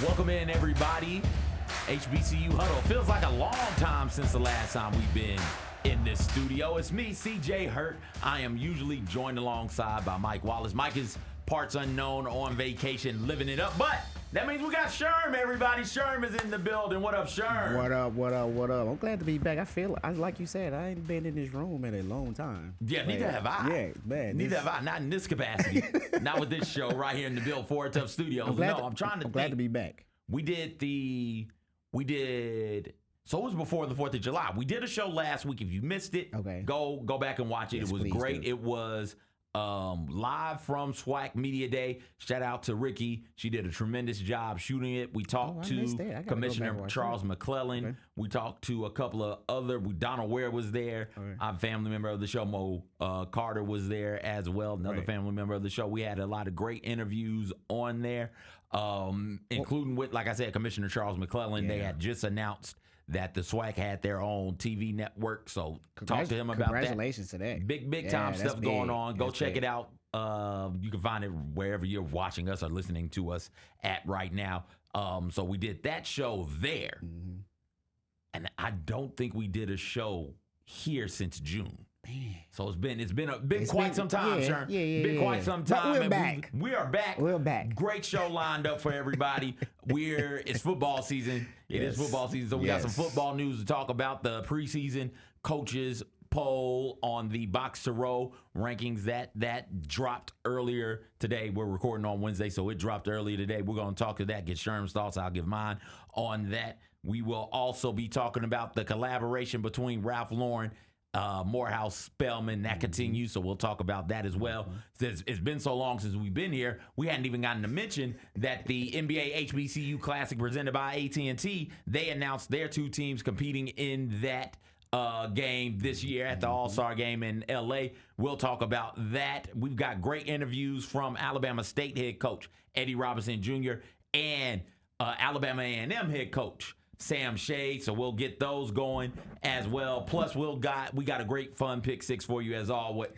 Welcome in, everybody. HBCU Huddle. Feels like a long time since the last time we've been in this studio. It's me, CJ Hurt. I am usually joined alongside by Mike Wallace. Mike is parts unknown, on vacation, living it up. But that means we got Sherm, everybody. Sherm is in the building. What up, Sherm? What up, what up, what up? I'm glad to be back. I feel, like you said, I ain't been in this room in a long time. Yeah, neither have I. Yeah, man. Neither have I. Not in this capacity. Not with this show right here in the Bill Ford Tough Studios. I'm glad to be back. So it was before the 4th of July. We did a show last week. If you missed it, okay, go back and watch it. Yes, it was great. Do. It was live from SWAC Media Day. Shout out to Ricky. She did a tremendous job shooting it. We talked to Commissioner Charles McClellan. Okay. We talked to a couple of other. Donald Ware was there. Okay. I'm a family member of the show. Mo Carter was there as well. Another family member of the show. We had a lot of great interviews on there, including with, like I said, Commissioner Charles McClellan. Yeah. They had just announced that the SWAC had their own TV network. So talk to him about that. Congratulations to that. Big time stuff going on. Go check it out. You can find it wherever you're watching us or listening to us at right now. So we did that show there. Mm-hmm. And I don't think we did a show here since June. Man. So it's been quite some time, Sharon. Been quite some time. But we're back. We are back. We're back. Great show lined up for everybody. It's football season. It is football season. So we got some football news to talk about. The preseason coaches poll on the Box to Row rankings that dropped earlier today. We're recording on Wednesday, so it dropped earlier today. We're going to talk to that, get Sherman's thoughts. I'll give mine on that. We will also be talking about the collaboration between Ralph Lauren, Morehouse, Spelman. That continues, so we'll talk about that as well. Since it's been so long since we've been here, we hadn't even gotten to mention that the NBA HBCU Classic presented by AT&T, they announced their two teams competing in that game this year at the All-Star game in L.A. We'll talk about that. We've got great interviews from Alabama State head coach Eddie Robinson Jr. and Alabama A&M head coach Sam Shade, so we'll get those going as well. Plus, we got a great fun pick six for you as always.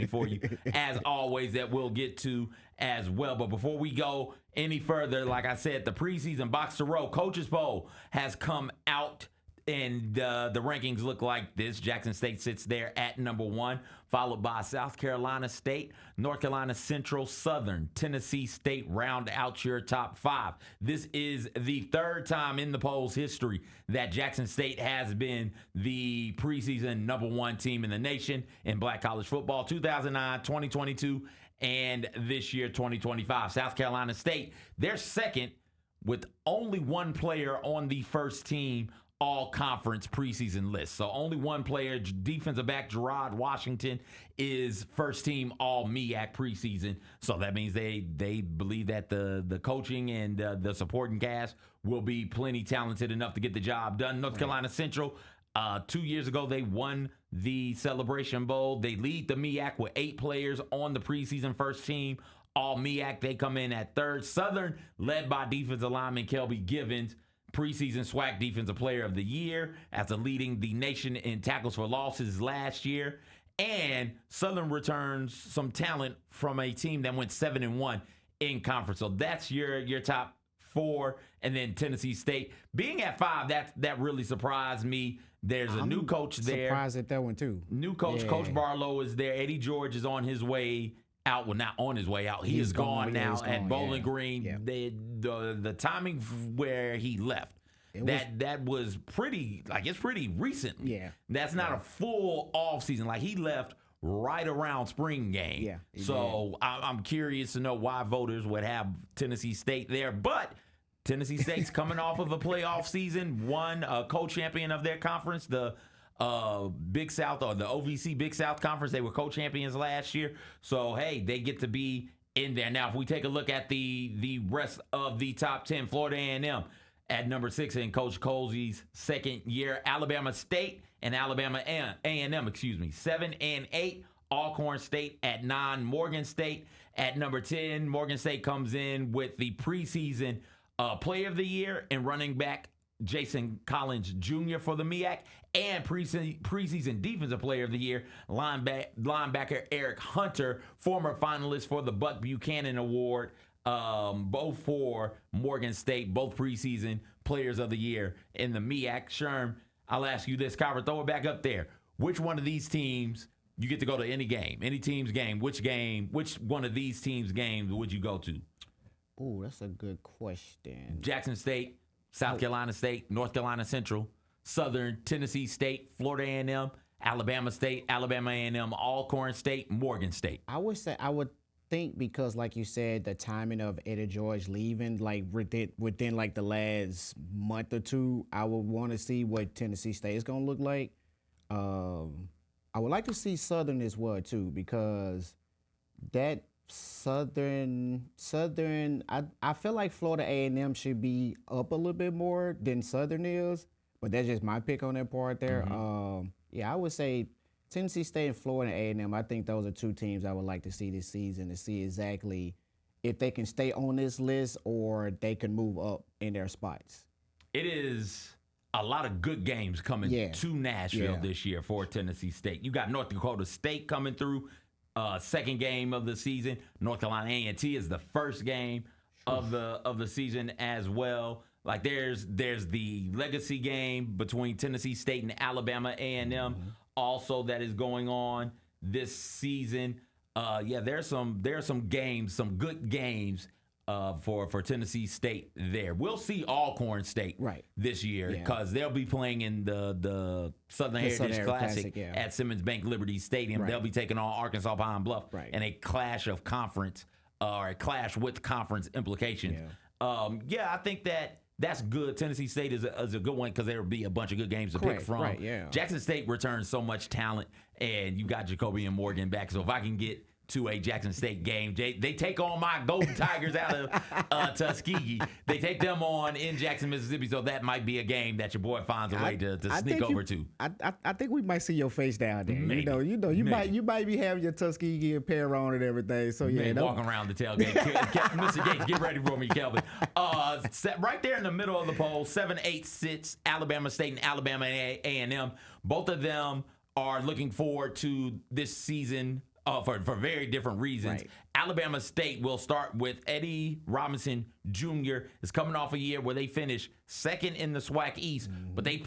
For you as always, that we'll get to as well. But before we go any further, like I said, the preseason Box to Row coaches poll has come out. And the rankings look like this. Jackson State sits there at number 1, followed by South Carolina State, North Carolina Central, Southern, Tennessee State round out your top 5. This is the third time in the poll's history that Jackson State has been the preseason number 1 team in the nation in black college football, 2009, 2022, and this year, 2025. South Carolina State, they're second with only one player on the first team all-conference preseason list. So only one player, defensive back Gerard Washington, is first-team all-MEAC preseason. So that means they believe that the coaching and the supporting cast will be plenty talented enough to get the job done. North Carolina Central, 2 years ago, they won the Celebration Bowl. They lead the MEAC with 8 players on the preseason first team. All MEAC, they come in at third. Southern, led by defensive lineman Kelby Givens, preseason SWAC Defensive Player of the Year after leading the nation in tackles for losses last year. And Southern returns some talent from a team that went 7-1 in conference. So that's your top 4. And then Tennessee State being at 5, that really surprised me. There's a new coach there. Surprised at that one too. New coach, Coach Barlow is there. Eddie George is on his way out. Well, not on his way out. He is gone now at Bowling Green. Yeah. The timing where he left, that was pretty, it's pretty recent. Yeah. That's not a full off season. Like, he left right around spring game. Yeah. So I'm curious to know why voters would have Tennessee State there. But Tennessee State's coming off of a playoff season, won a co-champion of their conference, the Big South, or the OVC Big South Conference. They were co-champions last year. So, hey, they get to be in there. Now, if we take a look at the rest of the top 10, Florida A&M at number 6 in Coach Colsey's second year. Alabama State and Alabama A&M, 7 and 8. Alcorn State at 9. Morgan State at number 10. Morgan State comes in with the preseason Player of the Year and running back Jason Collins Jr. for the MEAC, and preseason Defensive Player of the Year, linebacker Eric Hunter, former finalist for the Buck Buchanan Award both for Morgan State, both preseason players of the year in the MEAC. Sherm, I'll ask you this, Kyra, throw it back up there. Which one of these teams, you get to go to any game, any team's game, which one of these teams' games would you go to? Oh, that's a good question. Jackson State, South Carolina State, North Carolina Central, Southern Tennessee State, Florida A&M, Alabama State, Alabama A&M, Alcorn State, Morgan State. I would think because, like you said, the timing of Eddie George leaving, like within like the last month or two, I would want to see what Tennessee State is going to look like. I would like to see Southern as well too, because that Southern, I feel like Florida A&M should be up a little bit more than Southern is, but that's just my pick on that part there. Yeah, I would say Tennessee State and Florida A&M, I think those are two teams I would like to see this season to see exactly if they can stay on this list or they can move up in their spots. It is a lot of good games coming to Nashville this year for Tennessee State. You got North Dakota State coming through, second game of the season. North Carolina A&T is the first game of the season as well. Like there's the legacy game between Tennessee State and Alabama A&M also that is going on this season. There's some games, some good games for Tennessee State there. We'll see Alcorn State this year because they'll be playing in the Southern Heritage Classic at Simmons Bank Liberty Stadium. They'll be taking on Arkansas Pine Bluff in a clash of conference or a clash with conference implications. I think that's good. Tennessee State is a good one because there will be a bunch of good games to pick from. Jackson State returns so much talent, and you got Jacoby and Morgan back. So if I can get to a Jackson State game, they take on my Golden Tigers out of Tuskegee. They take them on in Jackson, Mississippi. So that might be a game that your boy finds a way to sneak over to. I think we might see your face down there. Maybe. You might be having your Tuskegee apparel on and everything. So walking around the tailgate. Mr. Gates, get ready for me, Kelvin. Right there in the middle of the poll, 7-8 sits Alabama State and Alabama A&M. Both of them are looking forward to this season for very different reasons. Alabama State will start with Eddie Robinson Jr. is coming off a year where they finished second in the SWAC East, but they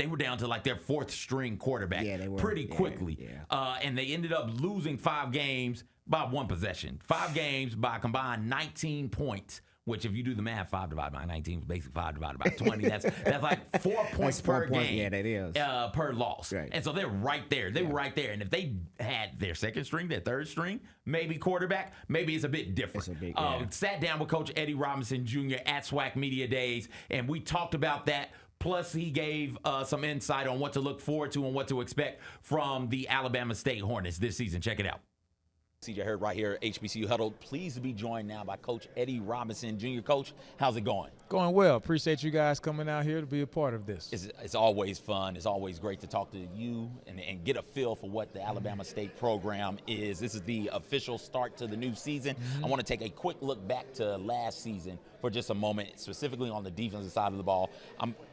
were down to like their fourth string quarterback pretty quickly. And they ended up losing 5 games by one possession. 5 games by a combined 19 points. Which, if you do the math, 5 divided by 19 is basically 5 divided by 20. That's like 4 points per game. Yeah, that is. Per loss. And so they're right there. They were right there. And if they had their second string, their third string, maybe quarterback, maybe it's a bit different. Sat down with Coach Eddie Robinson Jr. at SWAC Media Days, and we talked about that. Plus, he gave some insight on what to look forward to and what to expect from the Alabama State Hornets this season. Check it out. CJ Hurd right here at HBCU Huddle. Pleased to be joined now by Coach Eddie Robinson Jr. Coach, how's it going? Going well. Appreciate you guys coming out here to be a part of this. It's always fun. It's always great to talk to you and get a feel for what the Alabama State program is. This is the official start to the new season. I want to take a quick look back to last season for just a moment, specifically on the defensive side of the ball.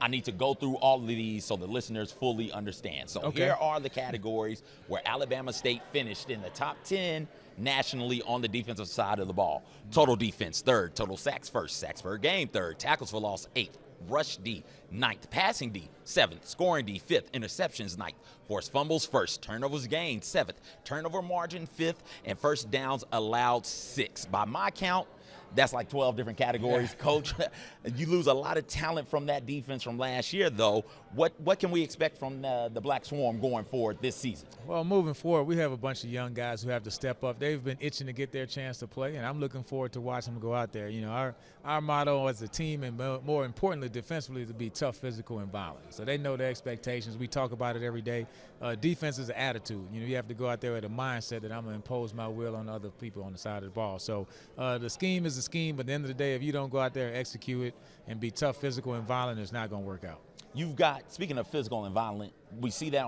I need to go through all of these so the listeners fully understand. So here are the categories where Alabama State finished in the top 10 nationally on the defensive side of the ball. Total defense, 3rd. Total sacks, 1st. Sacks per game, 3rd. Tackles for loss, 8th. Rush D, 9th. Passing D, 7th. Scoring D, 5th. Interceptions, 9th. Forced fumbles, 1st. Turnovers gained, 7th. Turnover margin, 5th. And first downs allowed, 6th. By my count, that's like 12 different categories. Coach, you lose a lot of talent from that defense from last year, though. What can we expect from the Black Swarm going forward this season? Well, moving forward, we have a bunch of young guys who have to step up. They've been itching to get their chance to play, and I'm looking forward to watching them go out there. You know, our motto as a team, and more importantly, defensively, is to be tough, physical, and violent. So they know their expectations. We talk about it every day. Defense is an attitude. You know, you have to go out there with a mindset that I'm going to impose my will on other people on the side of the ball. So the scheme is a scheme, but at the end of the day, if you don't go out there and execute it and be tough, physical, and violent, it's not going to work out. You've got, speaking of physical and violent, we see that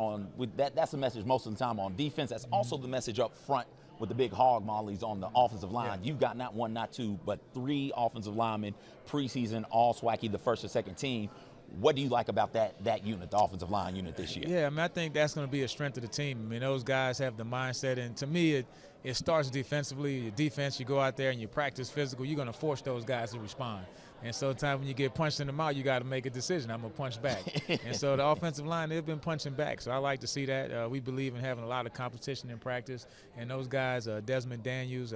that's the message most of the time on defense. That's also the message up front with the big hog mollies on the offensive line. You've got not 1, not 2, but 3 offensive linemen preseason, all SWAC, the first or second team. What do you like about that unit, the offensive line unit this year? Yeah, I mean, I think that's going to be a strength of the team. I mean, those guys have the mindset, and to me, it starts defensively. Your defense, you go out there and you practice physical, you're going to force those guys to respond. And so sometimes when you get punched in the mouth, you got to make a decision. I'm going to punch back. And so the offensive line, they've been punching back. So I like to see that. We believe in having a lot of competition in practice. And those guys, Desmond Daniels,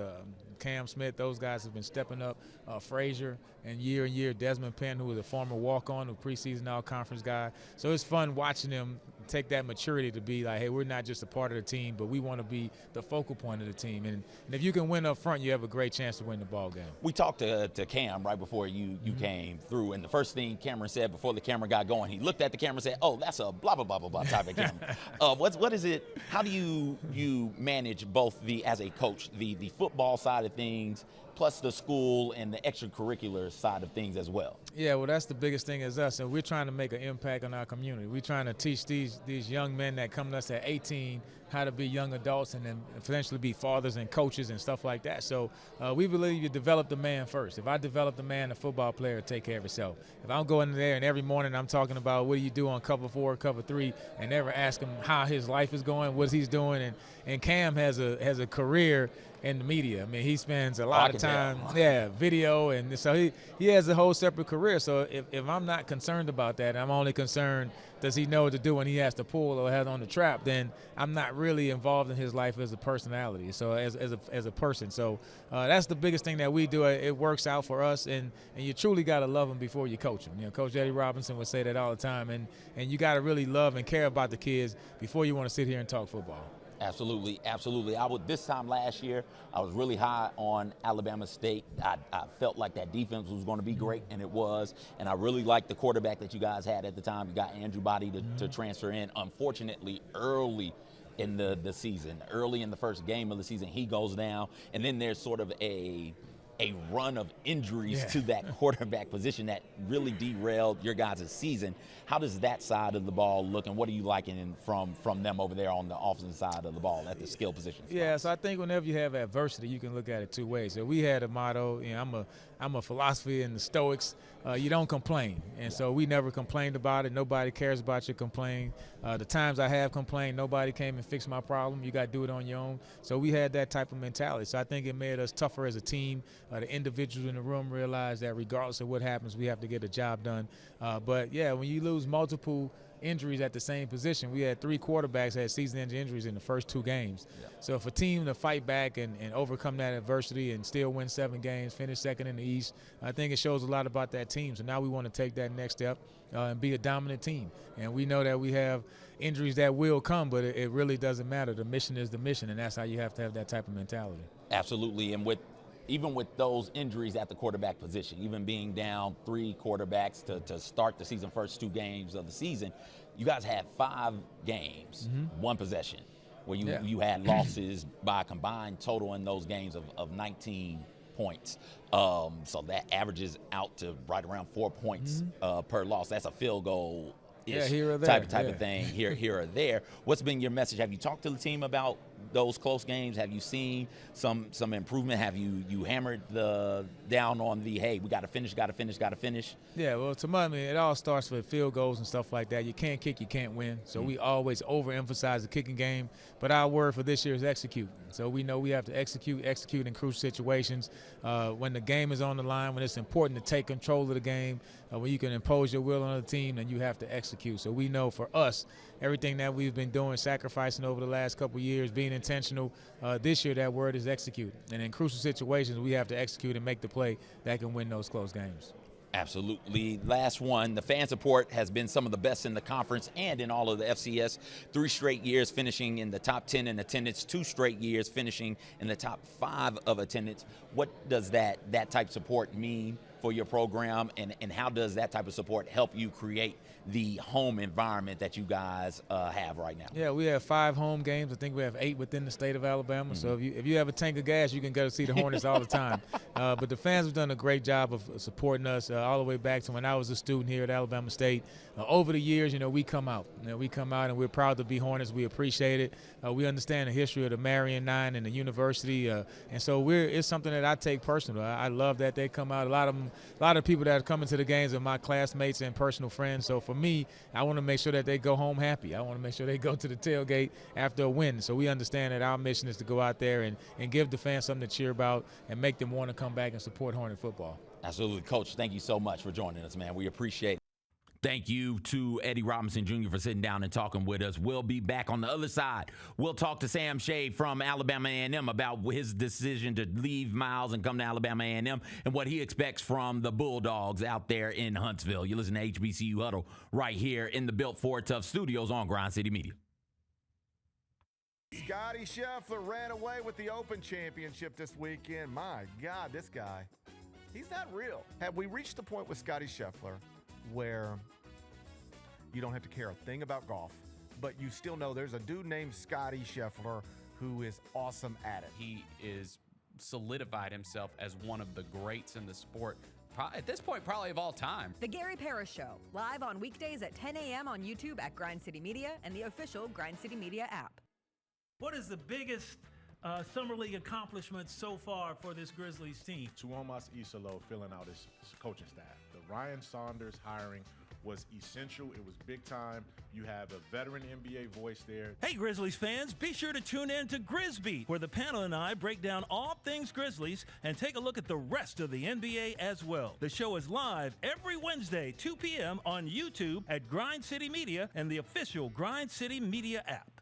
Cam Smith, those guys have been stepping up. Frazier, and year, Desmond Penn, who was a former walk-on, a preseason all-conference guy. So it's fun watching them take that maturity to be like, hey, we're not just a part of the team, but we want to be the focal point of the team. And if you can win up front, you have a great chance to win the ball game. We talked to Cam right before you came through, and the first thing Cameron said before the camera got going, he looked at the camera and said, oh, that's a blah, blah, blah, blah, blah type of camera. What is it, how do you manage both as a coach, the football side of things, plus the school and the extracurricular side of things as well? Yeah, well, that's the biggest thing is us, and we're trying to make an impact on our community. We're trying to teach these young men that come to us at 18 how to be young adults and then eventually be fathers and coaches and stuff like that. So we believe you develop the man first. If I develop the man, the football player will take care of himself. If I'm going there and every morning I'm talking about what do you do on cover 4, cover 3, and never ask him how his life is going, what he's doing, and Cam has a career in the media. I mean, he spends a lot of time, video, and so he has a whole separate career. So if I'm not concerned about that, I'm only concerned does he know what to do when he has to pull or has on the trap, then I'm not really involved in his life as a personality, so as a person. So that's the biggest thing that we do. It works out for us, and you truly got to love him before you coach him. You know, Coach Eddie Robinson would say that all the time, and you got to really love and care about the kids before you want to sit here and talk football. Absolutely. This time last year, I was really high on Alabama State. I felt like that defense was going to be great, and it was. And I really liked the quarterback that you guys had at the time. You got Andrew Body to transfer in. Unfortunately, early in the season, early in the first game of the season, he goes down. And then there's sort of a run of injuries to that quarterback position that really derailed your guys' season. How does that side of the ball look, and what are you liking from them over there on the offensive side of the ball at the skill position? Yeah, so I think whenever you have adversity, you can look at it two ways. So we had a motto, you know, I'm a philosophy in the Stoics, you don't complain. And so we never complained about it. Nobody cares about your complaint. The times I have complained, nobody came and fixed my problem. You got to do it on your own. So we had that type of mentality. So I think it made us tougher as a team. The individuals in the room realized that regardless of what happens, we have to get the job done. But, yeah, when you lose multiple injuries at the same position, we had 3 quarterbacks had season-ending injuries in the first 2 games. Yeah. So for a team to fight back and overcome that adversity and still win 7 games, finish second in the East, I think it shows a lot about that team. So now we want to take that next step and be a dominant team. And we know that we have injuries that will come, but it really doesn't matter. The mission is the mission, and that's how you have to have that type of mentality. Absolutely, and even with those injuries at the quarterback position, even being down 3 quarterbacks to start the season, first 2 games of the season, you guys had 5 games, 1 possession, where you had losses by a combined total in those games of 19 points. So that averages out to right around 4 points per loss. That's a field goal here or there. type of thing here or there. What's been your message? Have you talked to the team about those close games? Have you seen some improvement? Have you hammered down on the, hey, we got to finish? Yeah, well, to me, I mean, it all starts with field goals and stuff like that. You can't kick, you can't win. So we always overemphasize the kicking game. But our word for this year is execute. So we know we have to execute in crucial situations. When the game is on the line, when it's important to take control of the game, when you can impose your will on the team, then you have to execute. So we know for us, everything that we've been doing, sacrificing over the last couple of years, being intentional, this year that word is execute. And in crucial situations, we have to execute and make the play that can win those close games. Absolutely. Last one, the fan support has been some of the best in the conference and in all of the FCS. 3 straight years finishing in the top 10 in attendance, 2 straight years finishing in the top 5 of attendance. What does that type of support mean for your program, and how does that type of support help you create the home environment that you guys have right now? Yeah, we have 5 home games. I think we have 8 within the state of Alabama. So if you have a tank of gas, you can go to see the Hornets all the time. But the fans have done a great job of supporting us all the way back to when I was a student here at Alabama State. Over the years, we come out. We come out, and we're proud to be Hornets. We appreciate it. We understand the history of the Marion 9 and the university, and so it's something that I take personal. I love that they come out. A lot of them A lot of people that are coming to the games are my classmates and personal friends. So for me, I want to make sure that they go home happy. I want to make sure they go to the tailgate after a win. So we understand that our mission is to go out there and give the fans something to cheer about and make them want to come back and support Hornet football. Absolutely. Coach, thank you so much for joining us, man. We appreciate it. Thank you to Eddie Robinson Jr. for sitting down and talking with us. We'll be back on the other side. We'll talk to Sam Shea from Alabama A&M about his decision to leave Miles and come to Alabama A&M and what he expects from the Bulldogs out there in Huntsville. You listen to HBCU Huddle right here in the Built Ford Tough Studios on Grind City Media. Scotty Scheffler ran away with the Open Championship this weekend. My God, this guy, he's not real. Have we reached the point with Scotty Scheffler where you don't have to care a thing about golf, but you still know there's a dude named Scotty Scheffler who is awesome at it? He is solidified himself as one of the greats in the sport. At this point, probably of all time. The Gary Parrish Show, live on weekdays at 10 a.m. on YouTube at Grind City Media and the official Grind City Media app. What is the biggest Summer League accomplishment so far for this Grizzlies team? Tuomas Isalo filling out his coaching staff. The Ryan Saunders hiring was essential. It was big time. You have a veteran NBA voice there. Hey, Grizzlies fans, be sure to tune in to Grizbeat, where the panel and I break down all things Grizzlies and take a look at the rest of the NBA as well. The show is live every Wednesday, 2 p.m. on YouTube at Grind City Media and the official Grind City Media app.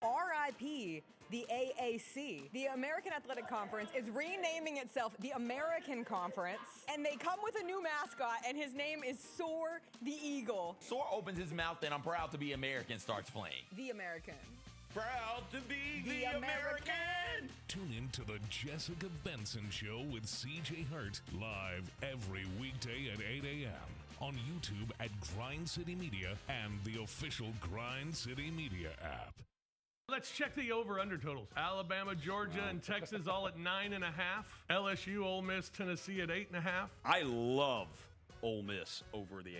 RIP the AAC. The American Athletic Conference is renaming itself the American Conference, and they come with a new mascot, and his name is Soar the Eagle. Soar opens his mouth and I'm proud to be American starts playing. The American. Proud to be the American. Tune in to the Jessica Benson Show with CJ Hurt, live every weekday at 8 a.m. on YouTube at Grind City Media and the official Grind City Media app. Let's check the over-under totals. Alabama, Georgia, and Texas all at 9.5. LSU, Ole Miss, Tennessee at 8.5. I love Ole Miss over the 8.5.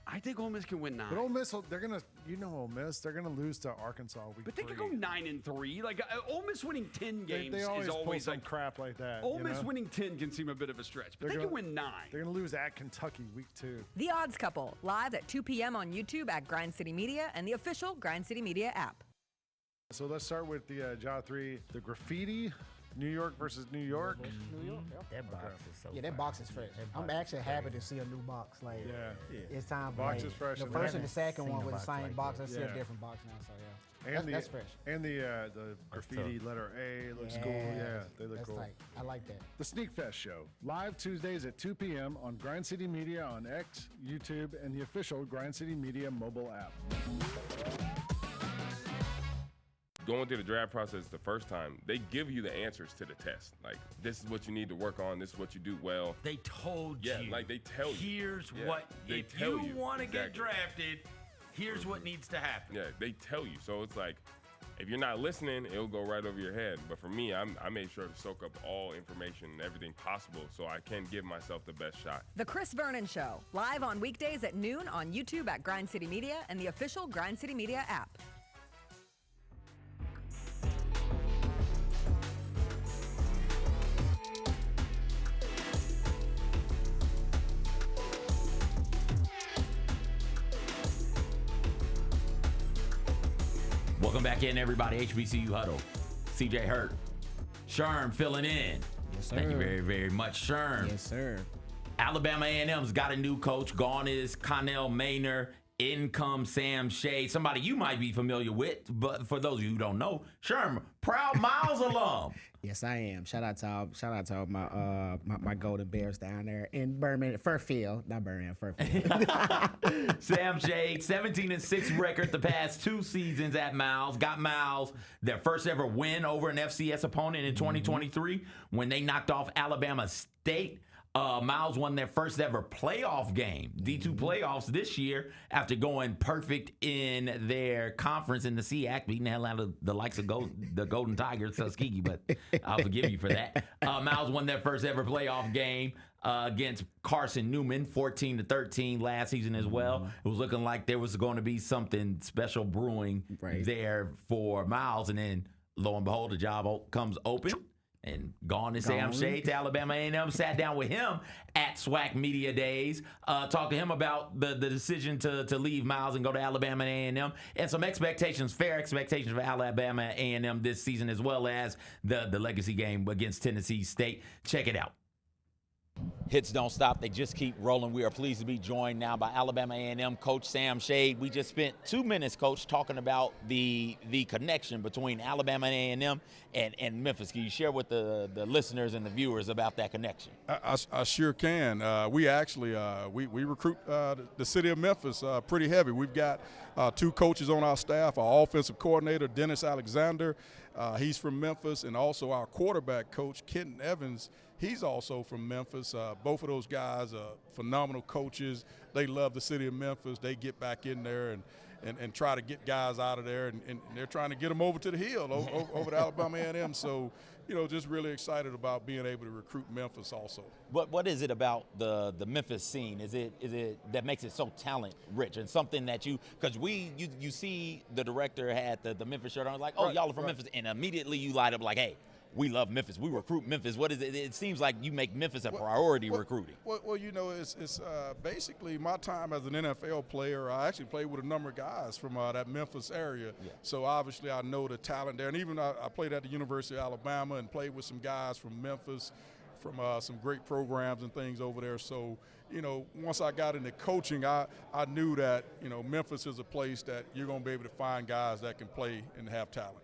I think Ole Miss can win 9. But Ole Miss, they're gonna, Ole Miss, they're gonna lose to Arkansas week. But they could go 9-3. Like Ole Miss winning 10 games they always is always pull some like crap like that. Ole Miss winning 10 can seem a bit of a stretch, but they can win 9. They're gonna lose at Kentucky week 2. The Odds Couple, live at 2 p.m. on YouTube at Grind City Media and the official Grind City Media app. So let's start with the Jaw 3, the graffiti, New York versus New York. New York. That box is so that box is fresh. I'm actually happy to see a new box. Like, it's time. Box is fresh. The first and the second one with the same box. I see a different box now. So And that's fresh. And the graffiti letter A looks cool. Yeah, they look cool. I like that. The Sneak Fest Show, live Tuesdays at 2 p.m. on Grind City Media on X, YouTube, and the official Grind City Media mobile app. Going through the draft process the first time, they give you the answers to the test. Like, this is what you need to work on. This is what you do well. They told you. Yeah, like they tell you. Here's what, if you want to get drafted, here's what needs to happen. Yeah, they tell you. So it's like, if you're not listening, it'll go right over your head. But for me, I made sure to soak up all information and everything possible so I can give myself the best shot. The Chris Vernon Show, live on weekdays at noon on YouTube at Grind City Media and the official Grind City Media app. Welcome back in, everybody. HBCU Huddle. CJ Hurt. Sherm filling in. Yes, sir. Thank you very, very much, Sherm. Yes, sir. Alabama A&M's got a new coach. Gone is Connell Maynor. In comes Sam Shea. Somebody you might be familiar with, but for those of you who don't know, Sherm, proud Miles alum. Yes, I am. Shout out to all my Golden Bears down there in Birmingham, Fairfield, not Birmingham, Fairfield. Sam Shea, 17-6 record the past 2 seasons at Miles. Got Miles their first ever win over an FCS opponent in 2023 when they knocked off Alabama State. Miles won their first ever playoff game, D2 playoffs this year, after going perfect in their conference in the SEAC, beating the hell out of the likes of the Golden Tigers, Tuskegee, but I'll forgive you for that. Miles won their first ever playoff game against Carson Newman, 14-13 last season as well. It was looking like there was going to be something special brewing there for Miles, and then lo and behold, the job comes open. and gone to Sam Shade to Alabama A&M. Sat down with him at SWAC Media Days. Talked to him about the decision to leave Miles and go to Alabama A&M, and some expectations, fair expectations for Alabama A&M this season, as well as the legacy game against Tennessee State. Check it out. Hits don't stop. They just keep rolling. We are pleased to be joined now by Alabama A&M coach Sam Shade. We just spent 2 minutes, coach, talking about the connection between Alabama A&M and Memphis. Can you share with the listeners and the viewers about that connection? I sure can. We actually we recruit the city of Memphis pretty heavy. We've got 2 coaches on our staff. Our offensive coordinator, Dennis Alexander, he's from Memphis, and also our quarterback coach, Kenton Evans. He's also from Memphis. Both of those guys are phenomenal coaches. They love the city of Memphis. They get back in there and try to get guys out of there, and they're trying to get them over to the hill, over to Alabama A&M. So, just really excited about being able to recruit Memphis also. What is it about the Memphis scene? Is it that makes it so talent rich and something that because you see the director had the Memphis shirt on, like, oh, y'all are from Memphis, and immediately you light up like, hey, we love Memphis. We recruit Memphis. What is it? It seems like you make Memphis a priority recruiting. Well, it's basically my time as an NFL player. I actually played with a number of guys from that Memphis area. Yeah. So obviously I know the talent there. And even I played at the University of Alabama and played with some guys from Memphis, from some great programs and things over there. So, once I got into coaching, I knew that, Memphis is a place that you're going to be able to find guys that can play and have talent.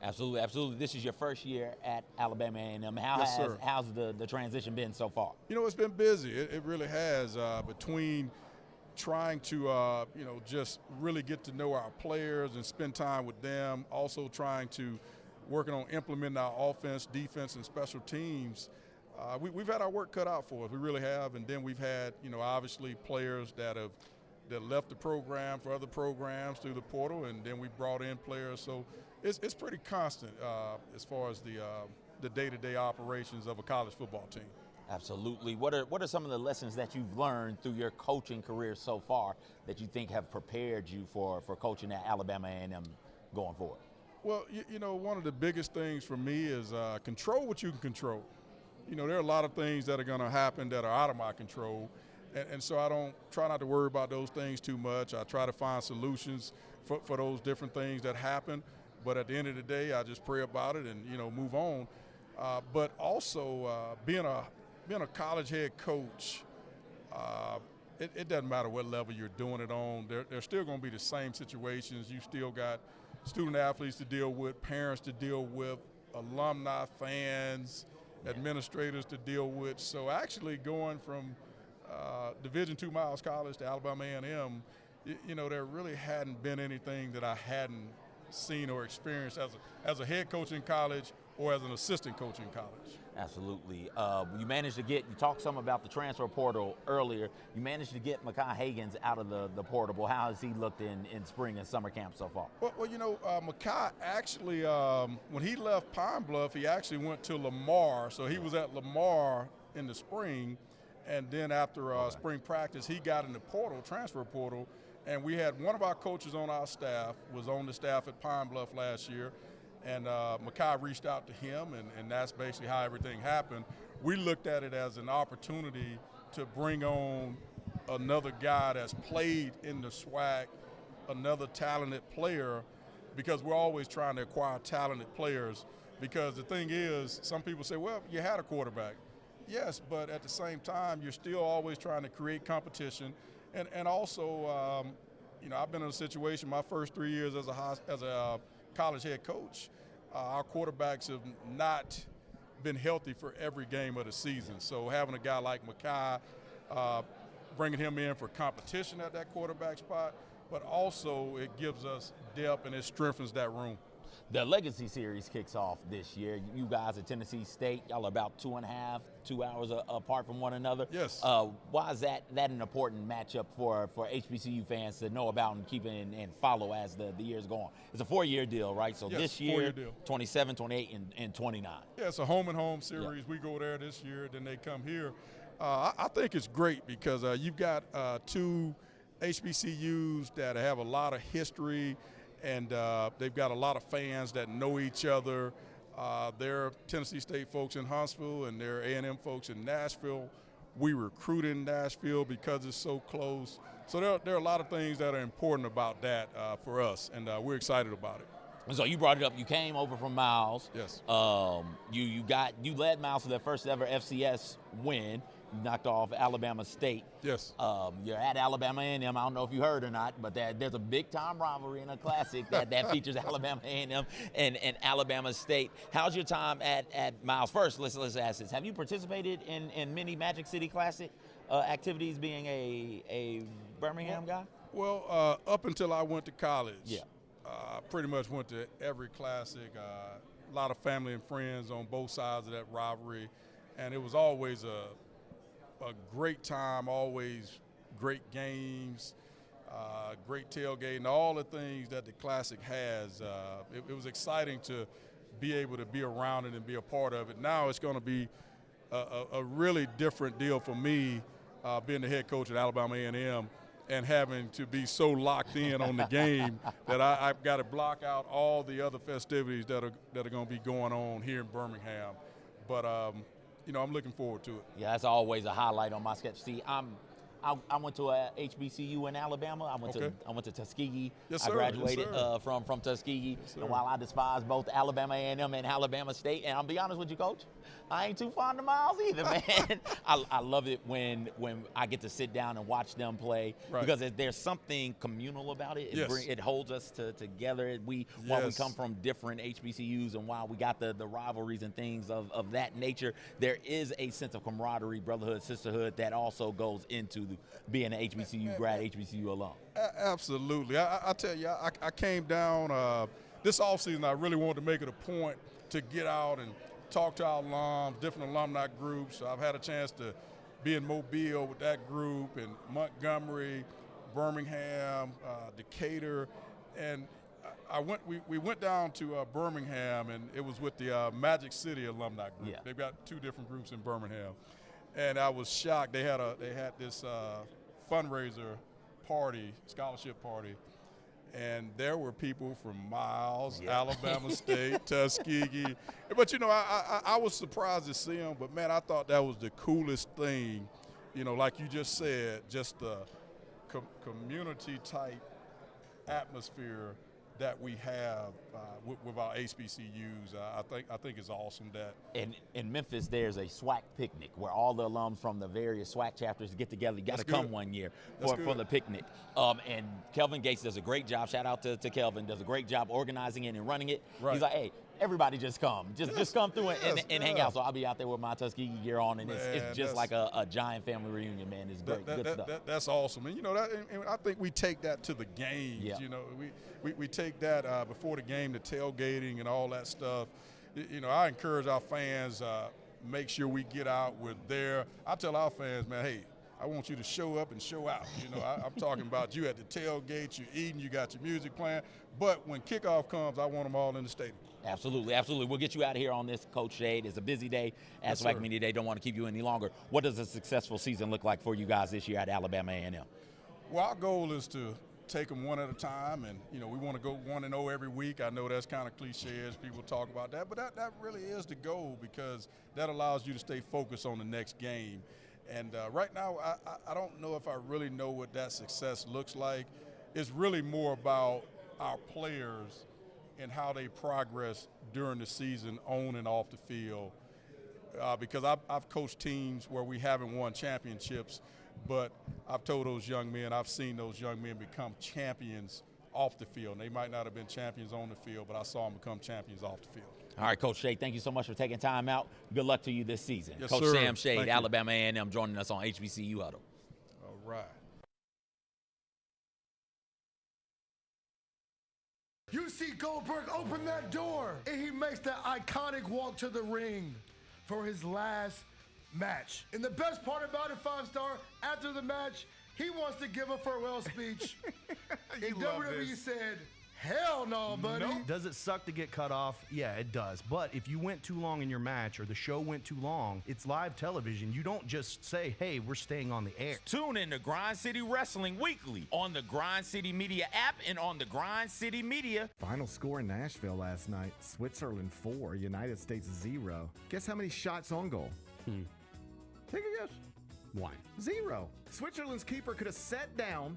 Absolutely, absolutely. This is your first year at Alabama A&M. How's the transition been so far? It's been busy. It really has. Between trying to, just really get to know our players and spend time with them, also trying to working on implementing our offense, defense, and special teams. We've had our work cut out for us. We really have. And then we've had, obviously players that left the program for other programs through the portal, and then we brought in players. So it's pretty constant as far as the day-to-day operations of a college football team. Absolutely. What are some of the lessons that you've learned through your coaching career so far that you think have prepared you for coaching at Alabama A&M going forward? Well, one of the biggest things for me is control what you can control. There are a lot of things that are going to happen that are out of my control. And so I don't try not to worry about those things too much. I try to find solutions for those different things that happen. But at the end of the day, I just pray about it and, move on. But also being a college head coach, it doesn't matter what level you're doing it on. There's still going to be the same situations. You still got student athletes to deal with, parents to deal with, alumni, fans, administrators to deal with. So actually going from Division II Miles College to Alabama A&M, there really hadn't been anything that I hadn't seen or experienced as a head coach in college or as an assistant coach in college. Absolutely. You managed to you talked some about the transfer portal earlier. You managed to get Mekhi Hagans out of the portal. How has he looked in spring and summer camp so far? Well, Mekhi actually, when he left Pine Bluff, he actually went to Lamar. So he was at Lamar in the spring. And then after spring practice, he got in the portal, transfer portal, and we had one of our coaches on our staff, was on the staff at Pine Bluff last year, and Mekhi reached out to him, and that's basically how everything happened. We looked at it as an opportunity to bring on another guy that's played in the SWAC, another talented player, because we're always trying to acquire talented players, because the thing is, some people say, well, you had a quarterback. Yes, but at the same time, you're still always trying to create competition. And also, I've been in a situation my first 3 years as a college head coach. Our quarterbacks have not been healthy for every game of the season. So having a guy like Mekhi, bringing him in for competition at that quarterback spot, but also it gives us depth and it strengthens that room. The Legacy Series kicks off this year. You guys at Tennessee State, y'all are about 2 hours apart from one another. Yes. Why is that an important matchup for HBCU fans to know about and keep and follow as the years go on? It's a 4-year deal, right? So yes, this year, 4-year deal. 27, 28, and 29. Yeah, it's a home and home series. Yeah. We go there this year, then they come here. I think it's great because you've got 2 HBCUs that have a lot of history, and they've got a lot of fans that know each other. There are Tennessee State folks in Huntsville, and there are A&M folks in Nashville. We recruit in Nashville because it's so close. So there are a lot of things that are important about that for us, and we're excited about it. So you brought it up. You came over from Miles. Yes. You led Miles to their first ever FCS win. You knocked off Alabama State. Yes. You're at Alabama A&M. I don't know if you heard or not, but there's a big-time rivalry in a classic that features Alabama A&M and Alabama State. How's your time at Miles? First, let's ask this. Have you participated in many Magic City Classic activities being a Birmingham guy? Well, up until I went to college, yeah. I pretty much went to every classic. A lot of family and friends on both sides of that rivalry, and it was always a great time, always great games, great tailgating, all the things that the Classic has. It was exciting to be able to be around it and be a part of it. Now it's going to be a really different deal for me being the head coach at Alabama A&M and having to be so locked in on the game that I've got to block out all the other festivities that are going to be going on here in Birmingham. But I'm looking forward to it. Yeah, that's always a highlight on my sketch. See, I went to a HBCU in Alabama. I went to Tuskegee. Yes, sir. I graduated Yes, sir. from Tuskegee. Yes, sir. And while I despise both Alabama A&M and Alabama State, and I'll be honest with you, Coach, I ain't too fond of Miles either, man. I love it when I get to sit down and watch them play because there's something communal about it. It holds us together. While we come from different HBCUs and while we got the rivalries and things of that nature, there is a sense of camaraderie, brotherhood, sisterhood that also goes into being an HBCU grad, HBCU alum. Absolutely. I tell you, I came down this offseason. I really wanted to make it a point to get out and talk to our alums, different alumni groups. I've had a chance to be in Mobile with that group, in Montgomery, Birmingham, Decatur, and we went down to Birmingham, and it was with the Magic City alumni group. Yeah. They've got two different groups in Birmingham, and I was shocked. They had this fundraiser party, scholarship party, and there were people from Miles, Alabama State, Tuskegee. But, I was surprised to see them, but, man, I thought that was the coolest thing, like you just said, just the community-type atmosphere that we have with our HBCUs. I think it's awesome that. In Memphis, there's a SWAC picnic where all the alums from the various SWAC chapters get together. You got to come one year for the picnic. And Kelvin Gates does a great job. Shout out to Kelvin. Does a great job organizing it and running it. Right. He's like, hey, everybody just come. Just come through and hang out. So I'll be out there with my Tuskegee gear on, and it's just like a giant family reunion, man. It's great. Good stuff. That's awesome. And, and I think we take that to the games. Yeah. We take that before the game, the tailgating and all that stuff. I encourage our fans, make sure we get out. We're there. I tell our fans, man, hey, I want you to show up and show out. I'm talking about you at the tailgate, you're eating, you got your music playing. But when kickoff comes, I want them all in the stadium. Absolutely, absolutely. We'll get you out of here on this, Coach Shade. It's a busy day at SWAC Media Day. Don't want to keep you any longer. What does a successful season look like for you guys this year at Alabama A&M? Well, our goal is to take them one at a time, and we want to go 1-0 every week. I know that's kind of cliche as people talk about that, but that really is the goal because that allows you to stay focused on the next game. And right now, I don't know if I really know what that success looks like. It's really more about our players and how they progress during the season on and off the field. Because I've coached teams where we haven't won championships, but I've told those young men, I've seen those young men become champions off the field. And they might not have been champions on the field, but I saw them become champions off the field. All right, Coach Shade, thank you so much for taking time out. Good luck to you this season. Yes, Coach sir. Sam Shade, Thank you. Alabama A&M, joining us on HBCU Huddle. All right. You see Goldberg open that door, and he makes that iconic walk to the ring for his last match. And the best part about it, 5-star, after the match, he wants to give a farewell speech. And WWE said, Hell no, buddy. Does it suck to get cut off? Yeah, it does. But if you went too long in your match or the show went too long, it's live television. You don't just say, hey, we're staying on the air. Tune in to Grind City Wrestling weekly on the Grind City Media app and on the Grind City Media. Final score in Nashville last night: Switzerland 4, United States 0. Guess how many shots on goal? Take a guess. 1. 0. Switzerland's keeper could have sat down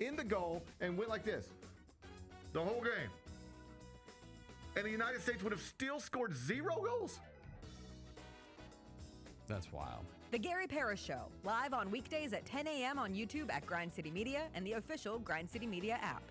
in the goal and went like this the whole game. And the United States would have still scored 0 goals? That's wild. The Gary Parrish Show, live on weekdays at 10 a.m. on YouTube at Grind City Media and the official Grind City Media app.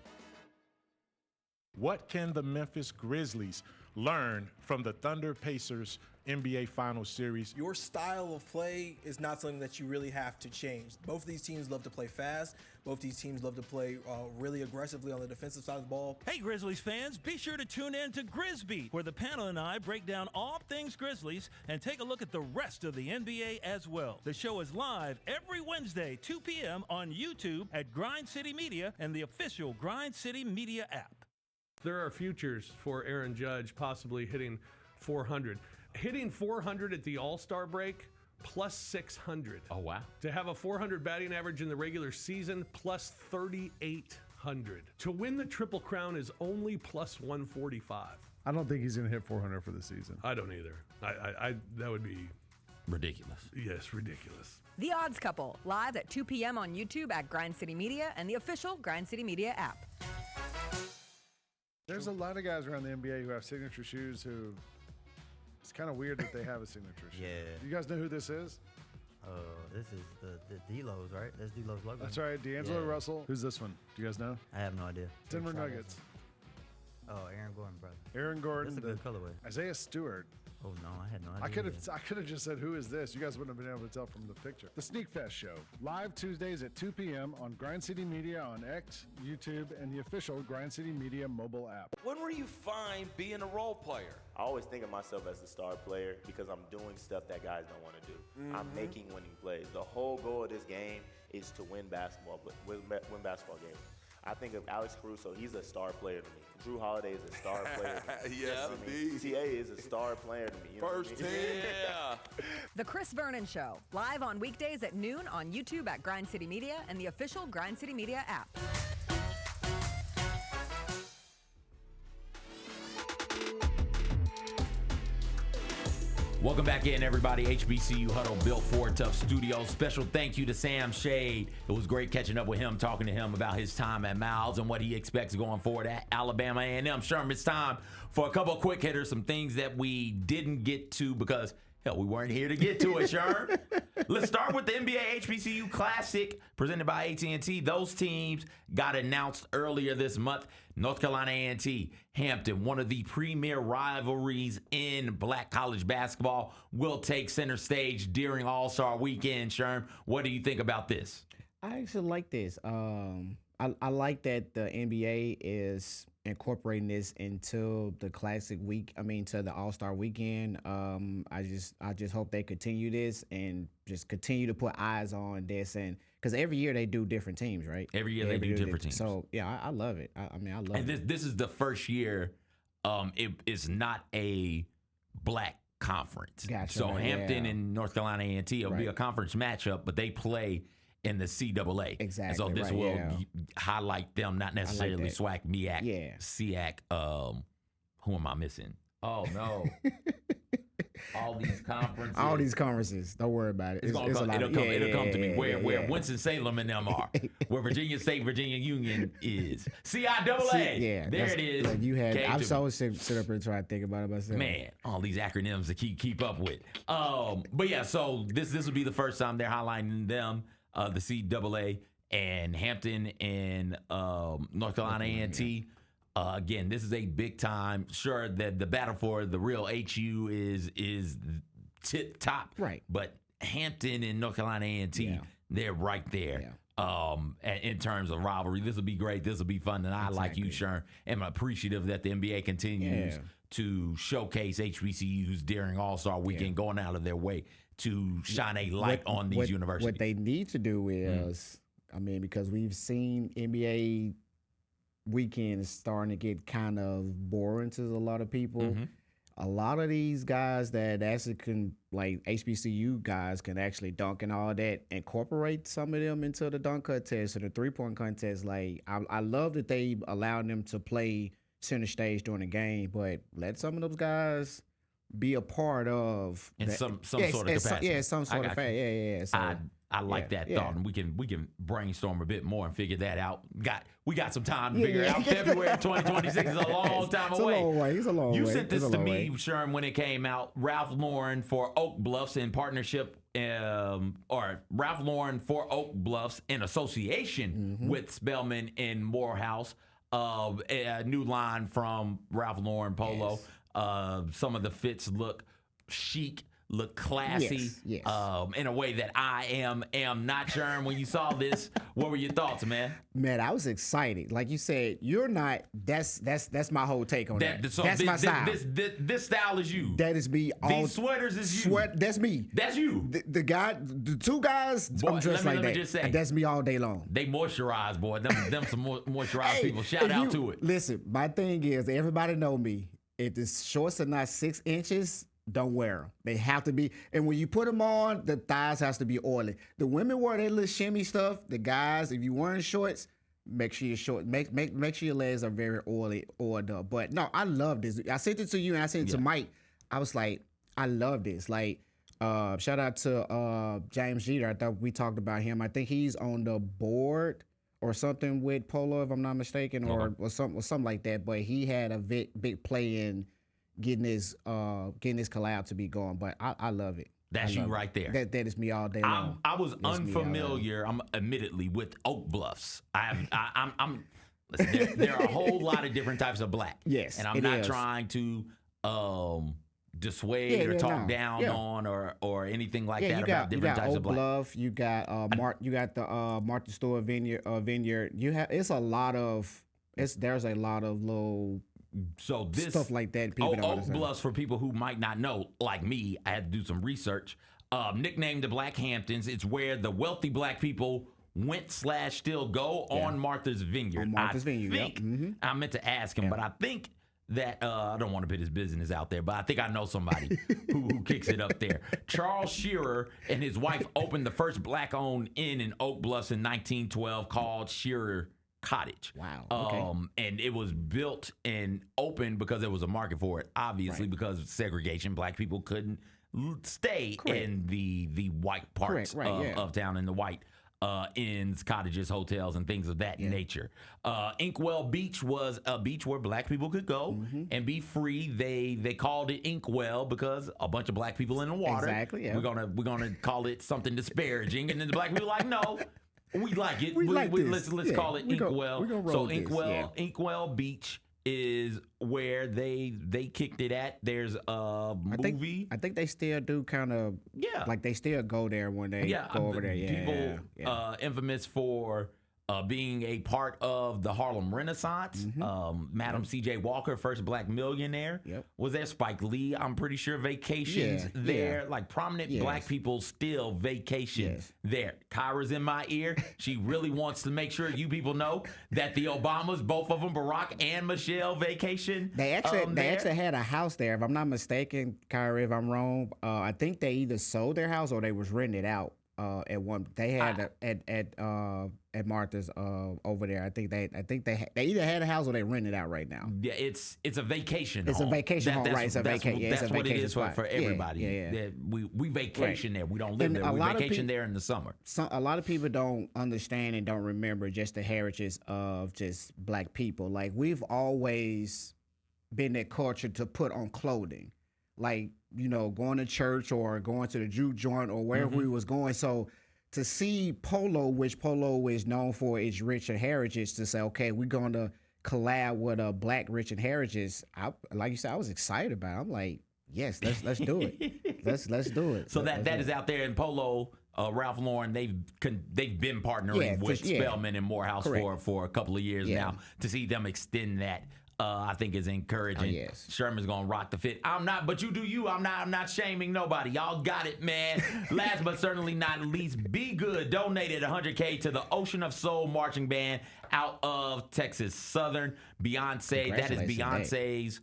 What can the Memphis Grizzlies learn from the Thunder Pacers NBA Finals Series? Your style of play is not something that you really have to change. Both of these teams love to play fast. Both these teams love to play really aggressively on the defensive side of the ball. Hey, Grizzlies fans, be sure to tune in to Grizbeat, where the panel and I break down all things Grizzlies and take a look at the rest of the NBA as well. The show is live every Wednesday, 2 p.m. on YouTube at Grind City Media and the official Grind City Media app. There are futures for Aaron Judge possibly hitting 400. Hitting 400 at the All-Star break, plus 600. Oh, wow. To have a 400 batting average in the regular season, plus 3,800. To win the Triple Crown is only plus 145. I don't think he's going to hit 400 for the season. I don't either. I that would be ridiculous. Yes, ridiculous. The Odds Couple, live at 2 p.m. on YouTube at Grind City Media and the official Grind City Media app. There's a lot of guys around the NBA who have signature shoes who it's kind of weird that they have a signature shoe. Yeah. You guys know who this is? This is the D-Lo's, right? That's D-Lo's logo. That's right, D'Angelo Russell. Who's this one? Do you guys know? I have no idea. Denver Nuggets. Oh, Aaron Gordon, brother. Aaron Gordon. That's a good colorway. Isaiah Stewart. Oh no, I had no idea. I could have just said, who is this? You guys wouldn't have been able to tell from the picture. The Sneak Fest Show, live Tuesdays at 2 p.m. on Grind City Media on X, YouTube, and the official Grind City Media mobile app. When were you fine being a role player? I always think of myself as a star player because I'm doing stuff that guys don't want to do. I'm making winning plays. The whole goal of this game is to win basketball games. I think of Alex Caruso, he's a star player to me. Drew Holiday is a star player to me. Yes, indeed. TA is a star player to me. You know First what I mean? team. Yeah. The Chris Vernon Show, live on weekdays at noon on YouTube at Grind City Media and the official Grind City Media app. Welcome back in, everybody. HBCU Huddle, Built Ford Tough Studios. Special thank you to Sam Shade. It was great catching up with him, talking to him about his time at Miles and what he expects going forward at Alabama A&M. Sherm, it's time for a couple of quick hitters, some things that we didn't get to because, hell, we weren't here to get to it, Sherm. Let's start with the NBA HBCU Classic presented by AT&T. Those teams got announced earlier this month. North Carolina A&T, Hampton, one of the premier rivalries in black college basketball, will take center stage during All-Star Weekend. Sherm, what do you think about this? I actually like this. I like that the NBA is incorporating this into the Classic week. I mean, to the All-Star Weekend. I just hope they continue this and just continue to put eyes on this, and because every year they do different teams, right? Every year they do different teams. So yeah, I love it. I mean, I love it. And this is the first year. It is not a black conference. Gotcha, So right, Hampton and North Carolina A&T will be a conference matchup, but they play in the CAA. Exactly. And so this right, will highlight them, not necessarily that. SWAC, MEAC, Yeah. SEAC. Who am I missing? Oh no. All these conferences. All these conferences. Don't worry about it. It'll come to me. Where Winston-Salem and them are. Where Virginia State, Virginia Union is. CIAA. Yeah. There it is. Like you had. Came I'm to so sit up here trying to think about it myself. Man, all these acronyms to keep up with. But yeah, so this will be the first time they're highlighting them, the CAA and Hampton and North Carolina A&T. Again, this is a big time. Sure, that the battle for the real HU is tip top, right? But Hampton and North Carolina A&T, they're right there. In terms of rivalry, this will be great. This will be fun, and I like you, Sherm, am appreciative that the NBA continues to showcase HBCUs during All-Star Weekend, going out of their way to shine a light on these universities. What they need to do is, I mean, because we've seen NBA weekend is starting to get kind of boring to a lot of people. A lot of these guys that actually can, like HBCU guys, can actually dunk and all that, incorporate some of them into the dunk contest or the 3-point contest. Like, I love that they allowed them to play center stage during the game, but let some of those guys be a part of some sort of capacity. Some sort of fact. So, I like that thought, and we can brainstorm a bit more and figure that out. We got some time to figure it out. February 2026 is a long time away. It's a long way. You sent this to me, Sherm, when it came out. Ralph Lauren for Oak Bluffs in partnership, or Ralph Lauren for Oak Bluffs in association with Spelman and Morehouse. A new line from Ralph Lauren Polo. Some of the fits look chic, look classy, in a way that I am not sure. When you saw this, what were your thoughts, man? Man, I was excited. Like you said, you're not. That's my whole take on that. That's my style. This style is you. That is me. These sweaters is you. That's me. That's you. The two guys, I'm dressed like that. Let me just say, that's me all day long. They moisturize, boy. Them some moisturized people. Shout out to it. Listen, my thing is, everybody know me. If the shorts are not 6 inches, don't wear them. They have to be. And when you put them on, the thighs has to be oily. The women wear that little shimmy stuff. The guys, if you're wearing shorts, make sure your short, make sure your legs are very oiled up. But no, I love this. I sent it to you and I sent it to Mike. I was like, I love this. Like, shout out to James Jeter. I thought we talked about him. I think he's on the board or something with Polo, if I'm not mistaken, or something like that. But he had a big play in getting this collab to be going. But I love it. That's you right there. That is me all day long. I was unfamiliar. I'm admittedly with Oak Bluffs. Listen, there are a whole lot of different types of black. Yes, and I'm not trying to dissuade or talk down on or anything like that about different types of black. You got Oak Bluff. You got you got the Martha Stewart Vineyard. You have there's a lot of little stuff like that. Oak Bluffs, for people who might not know, like me, I had to do some research. Nicknamed the Black Hamptons, it's where the wealthy black people went / still go on Martha's Vineyard. On Martha's Vineyard, think, I meant to ask him, but I think that I don't want to put his business out there, but I think I know somebody who kicks it up there. Charles Shearer and his wife opened the first black-owned inn in Oak Bluffs in 1912 called Shearer Cottage. Wow. Okay. And it was built and opened because there was a market for it. Obviously, because of segregation, black people couldn't stay in the white parts of town, in the white inns, cottages, hotels, and things of that nature. Inkwell Beach was a beach where black people could go and be free. They called it Inkwell because a bunch of black people in the water. Exactly. Yeah. We're gonna call it something disparaging, and then the black people were like, no. We like it. Let's call it Inkwell. So Inkwell Beach is where they kicked it at. There's a movie. I think they still do kind of like they still go there when they go over there. People infamous for being a part of the Harlem Renaissance. Madam C.J. Walker, first black millionaire, was there. Spike Lee, I'm pretty sure, vacations there. Like prominent black people still vacation there. Kyra's in my ear. She really wants to make sure you people know that the Obamas, both of them, Barack and Michelle, vacation. They actually had a house there. If I'm not mistaken, Kyra, if I'm wrong, I think they either sold their house or they was rented out. At one, they had at Martha's over there. I think they either had a house or they rented out right now. Yeah, it's a vacation. It's home. a vacation home, right? It's a vacation. That's what it is spot. for everybody. We vacation there. We don't live and there. We vacation there in the summer. A lot of people don't understand and don't remember just the heritage of just black people. Like we've always been that culture to put on clothing, like, you know, going to church or going to the juke joint or wherever we was going. So to see Polo, which Polo is known for its rich and heritage, to say, okay, we're going to collab with a black rich and heritage. Like you said, I was excited about it. I'm like, yes, let's do it. let's do it. So that is out there in Polo. Ralph Lauren, they've been partnering with Spelman and Morehouse for a couple of years now. To see them extend that I think is encouraging. Oh, yes. Sherman's gonna rock the fit. I'm not, but you do you. I'm not shaming nobody. Y'all got it, man. Last but certainly not least, Be Good donated $100K to the Ocean of Soul marching band out of Texas Southern. Beyonce, that is Beyonce's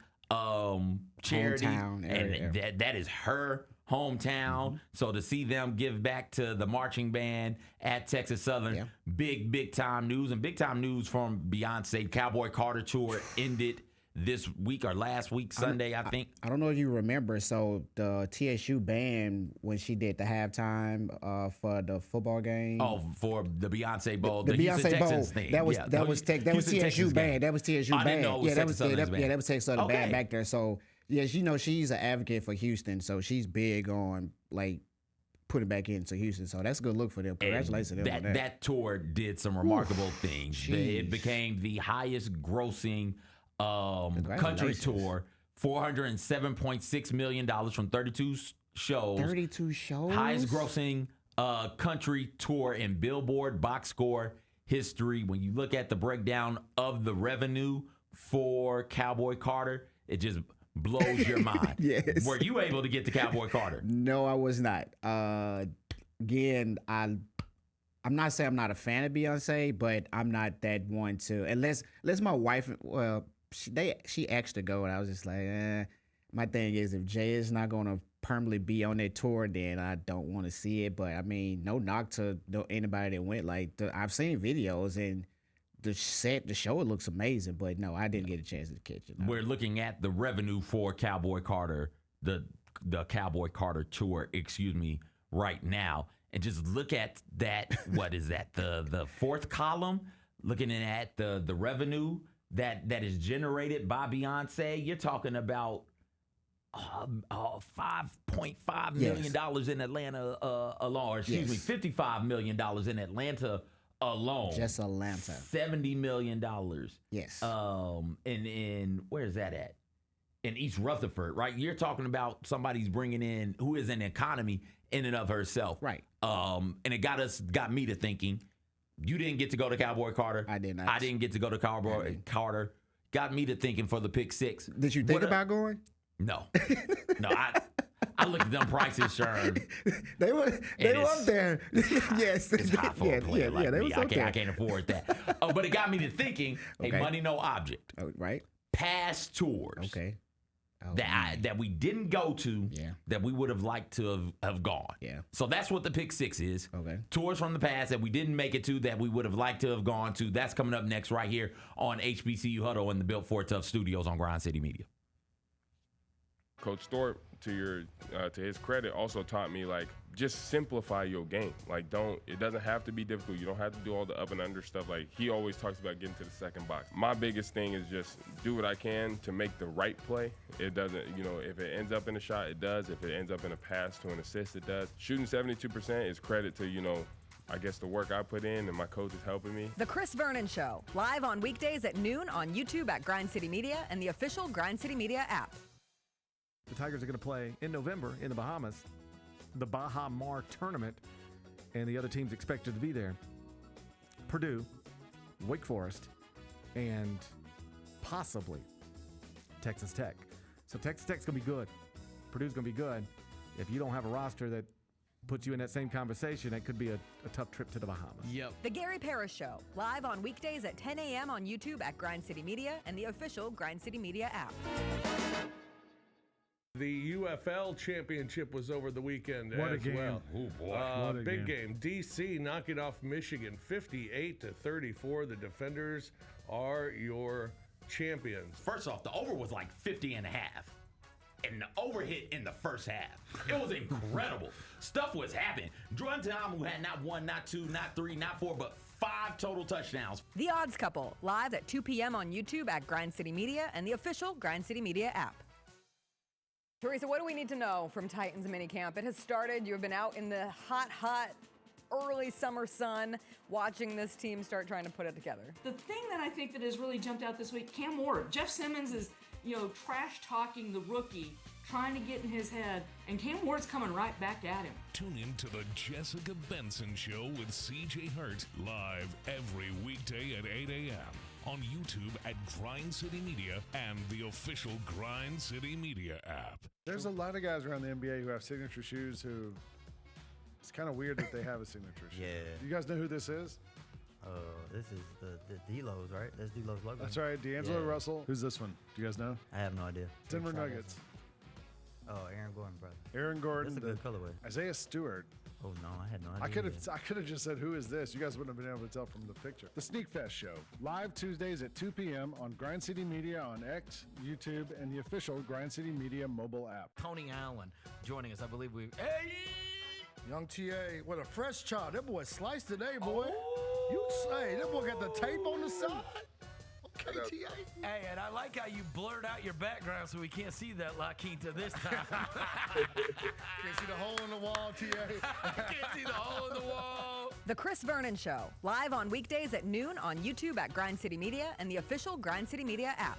charity, Hometown area. and that is her hometown. So to see them give back to the marching band at Texas Southern, big time news. And big time news from Beyonce. Cowboy Carter tour ended this week or last week, Sunday, I think. I don't know if you remember. So the TSU band, when she did the halftime for the football game. Oh, for the Beyonce Bowl, the Houston Beyonce Bowl. Texans thing. That was Yeah. that was Houston TSU Texans band. game. That was TSU I band. didn't know it was that was Texas Southern's band. that was Texas Southern Okay. band back there. So yes, you know she's an advocate for Houston. So she's big on like putting back into Houston. So that's a good look for them. Congratulations to them on that. That tour did some remarkable things. It became the highest grossing country tour, $407.6 million from 32 shows. 32 shows? Highest grossing country tour in Billboard box score history. When you look at the breakdown of the revenue for Cowboy Carter, it just blows your mind. Yes. Were you able to get to Cowboy Carter? No, I was not. Again, I'm not saying I'm not a fan of Beyonce, but I'm not that one to unless my wife. Well, she asked to go, and I was just like, My thing is, if Jay is not going to permanently be on that tour, then I don't want to see it. But I mean, no knock to anybody that went. Like I've seen videos and the show looks amazing, but no, I didn't get a chance to catch it. No. We're looking at the revenue for Cowboy Carter, the Cowboy Carter tour, right now. And just look at that. What is that? The fourth column, looking at the revenue that is generated by Beyonce. You're talking about $5.5 million in Atlanta alone. Or excuse me, $55 million in Atlanta alone. Just Atlanta. $70 million. Yes. In where is that at? In East Rutherford, right? You're talking about somebody's bringing in who is an economy in and of herself. Right. And it got me to thinking, you didn't get to go to Cowboy Carter. I did not. I didn't get to go to Cowboy Carter. Got me to thinking for the pick six. Did you think about going? No. No, I looked at them prices, Sherm. They were up there. Yes. It's high for a player like they me. was up there. I can't afford that. But it got me to thinking, Okay. money, no object. Oh, right. Past tours. Okay. That we didn't go to, that we would have liked to have gone. Yeah. So that's what the pick six is. Okay. Tours from the past that we didn't make it to, that we would have liked to have gone to. That's coming up next right here on HBCU Huddle in the Built for Tough Studios on Grind City Media. Coach Thorpe, to his credit, also taught me, like, just simplify your game. Like, it doesn't have to be difficult. You don't have to do all the up and under stuff. Like, he always talks about getting to the second box. My biggest thing is just do what I can to make the right play. It doesn't, if it ends up in a shot, it does. If it ends up in a pass to an assist, it does. Shooting 72% is credit to, I guess the work I put in and my coach is helping me. The Chris Vernon Show, live on weekdays at noon on YouTube at Grind City Media and the official Grind City Media app. The Tigers are going to play in November in the Bahamas, the Baha Mar tournament, and the other teams expected to be there. Purdue, Wake Forest, and possibly Texas Tech. So Texas Tech's going to be good. Purdue's going to be good. If you don't have a roster that puts you in that same conversation, it could be a tough trip to the Bahamas. Yep. The Gary Parrish Show, live on weekdays at 10 a.m. on YouTube at Grind City Media and the official Grind City Media app. The UFL championship was over the weekend What a as game. well. Oh, boy. What a Big game. game. DC knocking off Michigan 58-34. The Defenders are your champions. First off, the over was like 50 and a half. And the over hit in the first half. It was incredible. Stuff was happening. Jordan Ta'amu had not one, not two, not three, not four, but 5 total touchdowns. The Odds Couple, live at 2 p.m. on YouTube at Grind City Media and the official Grind City Media app. Teresa, what do we need to know from Titans minicamp? It has started. You have been out in the hot, early summer sun watching this team start trying to put it together. The thing that I think that has really jumped out this week, Cam Ward. Jeff Simmons is, trash talking the rookie, trying to get in his head, and Cam Ward's coming right back at him. Tune in to the Jessica Benson Show with CJ Hurt, live every weekday at 8 a.m. on YouTube at Grind City Media and the official Grind City Media app. There's a lot of guys around the NBA who have signature shoes who it's kind of weird that they have a signature shoe. Yeah. Do you guys know who this is? This is the D-Lo's, right? That's D-Lo's logo. That's right, D'Angelo Russell. Who's this one? Do you guys know? I have no idea. Denver Nuggets. Oh, Aaron Gordon, brother. Aaron Gordon. That's a good colorway. Isaiah Stewart. Oh no, I had no idea. I could have just said, who is this? You guys wouldn't have been able to tell from the picture. The Sneak Fest Show, live Tuesdays at 2 p.m. on Grind City Media on X, YouTube, and the official Grind City Media mobile app. Tony Allen joining us. I believe Hey! Young TA, what a fresh chop. That boy sliced today, boy. You say, that boy got the tape on the side? Okay, TA. Hey, and I like how you blurred out your background so we can't see that La Quinta this time. Can't see the hole in the wall, TA. Can't see the hole in the wall. The Chris Vernon Show, live on weekdays at noon on YouTube at Grind City Media and the official Grind City Media app.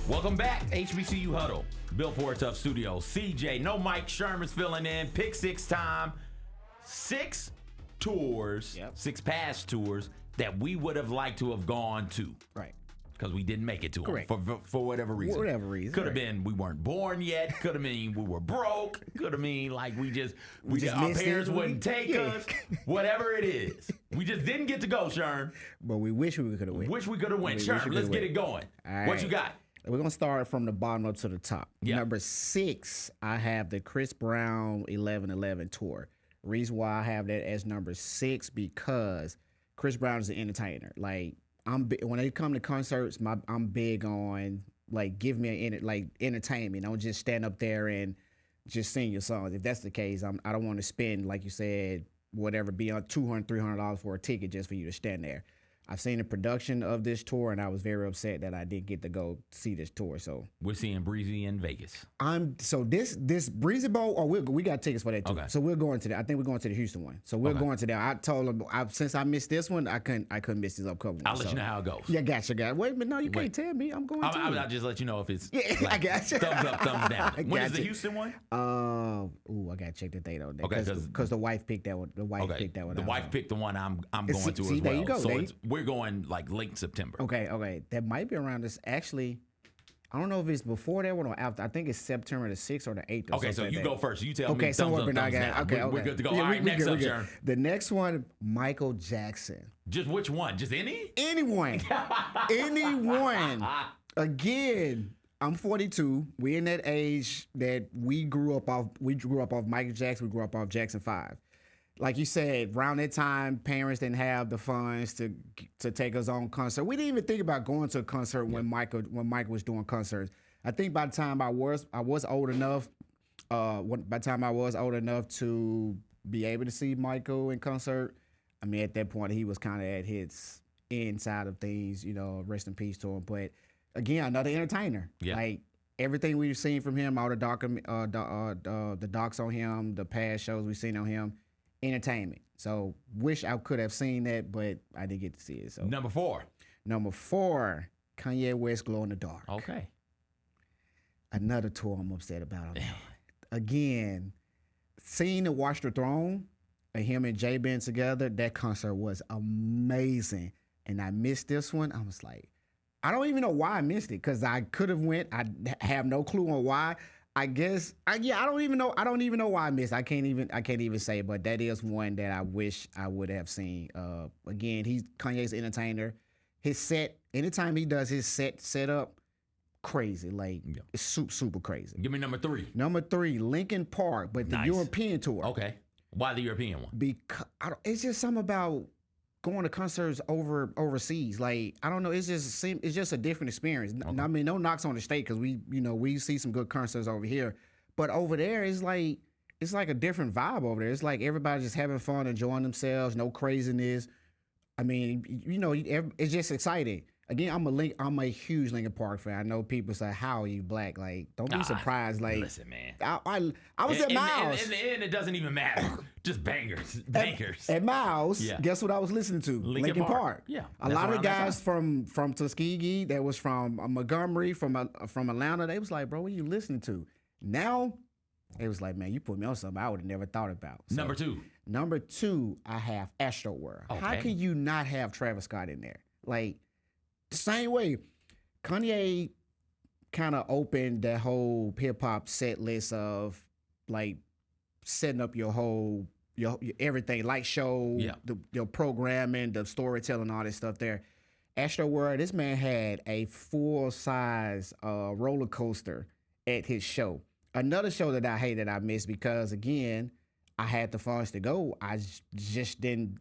Welcome back, HBCU Huddle. Bill Fortuff Studios. CJ, no Mike, Sherman's filling in. Pick 6 time. 6 tours, 6 past tours that we would have liked to have gone to. Right. Because we didn't make it to Correct. them for whatever reason. Whatever reason. Could have been we weren't born yet. Could have been we were broke. Could have been like our missed parents it. wouldn't take us. Whatever it is. We just didn't get to go, Sherm. But we wish we could have went. Wish we could have went. Sherm, let's get it going. All What you right. got? We're going to start from the bottom up to the top. Yeah. Number 6, I have the Chris Brown 11-11 tour. Reason why I have that as number 6 because Chris Brown is an entertainer. Like when it come to concerts, I'm big on like give me entertainment. Don't just stand up there and just sing your songs. If that's the case, I don't want to spend, like you said, whatever, beyond $200, $300 for a ticket just for you to stand there. I've seen the production of this tour, and I was very upset that I didn't get to go see this tour. So we're seeing Breezy in Vegas. This Breezy Bowl, or we got tickets for that too. Okay. So we're going to that. I think we're going to the Houston one. So we're going to that. I told him since I missed this one, I couldn't miss this upcoming one. I'll let you know how it goes. Yeah, gotcha. Wait a minute, no, you can't tell me. I'm going to. I'll just let you know if it's I gotcha. thumbs up, thumbs down. When is Gotcha. the Houston one? I gotta check the date on that. Okay, because the wife picked that one. The wife picked that one. The wife picked the one I'm going to as See, well. there you go. So we're going like late September. Okay. That might be around this. Actually, I don't know if it's before that one or after. I think it's September the 6th or the 8th. Or Okay, so something you like go that. first. You tell me Okay, thumbs somewhere up, but I thumbs got down. okay. We're good to go. Yeah, All right, next up, Sharon. The next one, Michael Jackson. Just which one? Just any? Anyone. Anyone. Again, I'm 42. We're in that age that we grew up off Michael Jackson. We grew up off Jackson 5. Like you said, around that time, parents didn't have the funds to take us on concert. We didn't even think about going to a concert when Michael was doing concerts. I think by the time I was old enough, to be able to see Michael in concert, I mean, at that point he was kind of at his inside of things. Rest in peace to him. But again, another entertainer. Yeah. Like everything we've seen from him, all the docs on him, the past shows we've seen on him. Entertainment. So wish I could have seen that, but I didn't get to see it. So Number 4, Kanye West, Glow in the Dark. Okay. Another tour I'm upset about. Again, seeing the Watch the Throne and him and Jay being together, that concert was amazing. And I missed this one. I was like, I don't even know why I missed it because I could have went. I have no clue on why. I guess I don't even know why I missed. I can't even say, but that is one that I wish I would have seen. Again, Kanye's an entertainer. His set, anytime he does his set up, crazy. Like it's super crazy. Give me number 3. Number 3, Linkin Park, but the European tour. Okay. Why the European one? Because it's just something about going to concerts overseas. Like I don't know, it's just a different experience. Okay. I mean, no knocks on the state because we see some good concerts over here, but over there it's like a different vibe over there. It's like everybody just having fun, enjoying themselves, no craziness. I mean, it's just exciting. Again, I'm a huge Linkin Park fan. I know people say, "How are you black?" Like, don't be surprised. Like, listen, man. I was at Miles. In the end, it doesn't even matter. Just bangers. At Miles, Yeah. guess what I was listening to? Linkin Park. Yeah, a that's lot of around that guys from Tuskegee, that was from Montgomery, from Atlanta. They was like, "Bro, what are you listening to?" Now, It was like, man, you put me on something I would have never thought about. So, Number two. Number two, I have Astro World. How Okay. can you not have Travis Scott in there? Like, the same way Kanye kind of opened that whole hip hop set list of like setting up your whole your everything, light show, your programming, the storytelling, all this stuff there. Astro World, this man had a full size roller coaster at his show. Another show that I hate that I missed because again, I had the funds to go. I just didn't